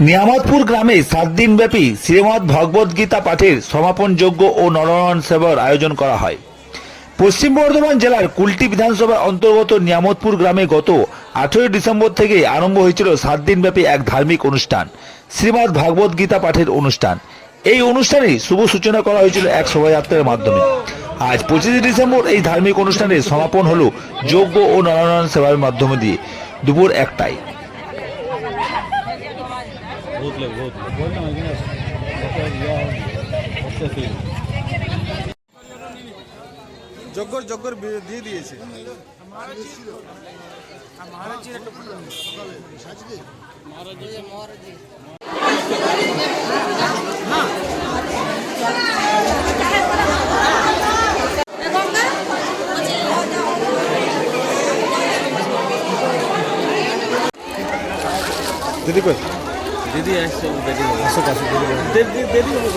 নিয়ামতপুর গ্রামে 7 দিনব্যাপী শ্রীমদ্ ভগবদ গীতা পাঠের সমাপন যজ্ঞ ও নরনারায়ণ সেবার আয়োজন করা হয়। পশ্চিম বর্ধমান জেলার কুলটি বিধানসভার অন্তর্গত নিয়ামতপুর গ্রামে গত 18 ডিসেম্বর থেকে আরম্ভ হয়েছিল 7 দিনব্যাপী এক ধার্মিক অনুষ্ঠান, শ্রীমদ্ ভগবদ গীতা পাঠের অনুষ্ঠান। এই অনুষ্ঠানে শুভ সূচনা করা হয়েছিল এক শোভাযাত্রার মাধ্যমে। আজ 25 ডিসেম্বর এই ধার্মিক অনুষ্ঠানের সমাপন হলো যজ্ঞ ও নরনারায়ণ সেবার মাধ্যমে দিয়ে দুপুর 1টায়। যজ্ঞর দিয়ে দিয়েছে। দিদি কই? দিদি আসছে, দেরি হবে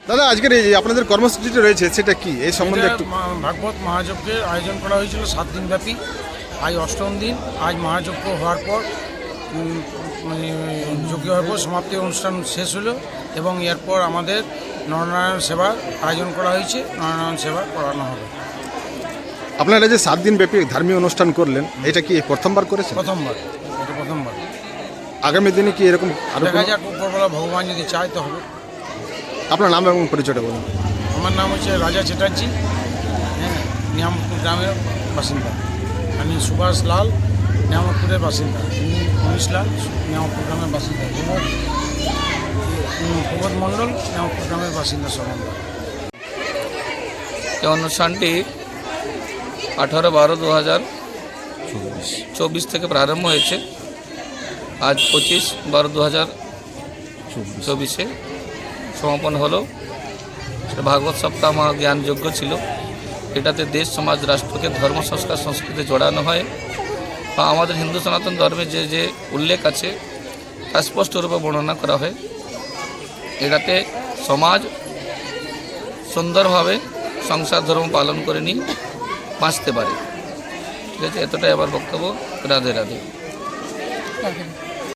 দাদা, আজকের এই যে আপনাদের কর্মসূচিটা রয়েছে সেটা কি, এই সম্বন্ধে একটু। ভাগবত মহাযজ্ঞের আয়োজন করা হয়েছিল 7 দিনব্যাপী। আজ 8ম দিন। আজ মহাযজ্ঞ হওয়ার পর যজ্ঞ হওয়ার পর সমাপ্তি অনুষ্ঠান শেষ হলো এবং এরপর আমাদের নরনারায়ণ সেবার আয়োজন করা হয়েছে। নরনারায়ণ সেবা করানো হবে। আপনারা যে 7 দিন ব্যাপী ধার্মিক অনুষ্ঠান করলেন, এটা কি প্রথমবার করেছেন? প্রথমবার, এটা প্রথমবার। আগামী দিনে কি এরকম আরো দেখা যাক, উপরবেলা ভগবান যদি চায় তো হবে। আপনার নাম এবং পরিচয়টা বলুন। আমার নাম হচ্ছে রাজা চ্যাটার্জি, নিয়ামতপুর গ্রামের বাসিন্দা। আমি সুভাষ লাল, নিয়ামতপুরের বাসিন্দা। মনীষ লাল, নিয়ামতপুর গ্রামের বাসিন্দা। প্রবোধ মণ্ডল, নিয়ামতপুর গ্রামের বাসিন্দা সম্বন্ধ। এই অনুষ্ঠানটি 18/12/2024 থেকে প্রারম্ভ হয়েছে। আজ 25/12/2024 সমাপন হলো। ভাগবত সপ্তাহ মহাজ্ঞান যজ্ঞ ছিল। এটাতে দেশ, সমাজ, রাষ্ট্রকে ধর্ম, সংস্কার, সংস্কৃতি জড়ানো হয় বা আমাদের হিন্দু সনাতন ধর্মে যে যে উল্লেখ আছে তা স্পষ্টরূপে বর্ণনা করা হয়। এটাতে সমাজ সুন্দরভাবে সংসার ধর্ম পালন করে নিয়ে বাঁচতে পারে। ঠিক আছে, এতটাই আমার বক্তব্য। রাধে রাধে।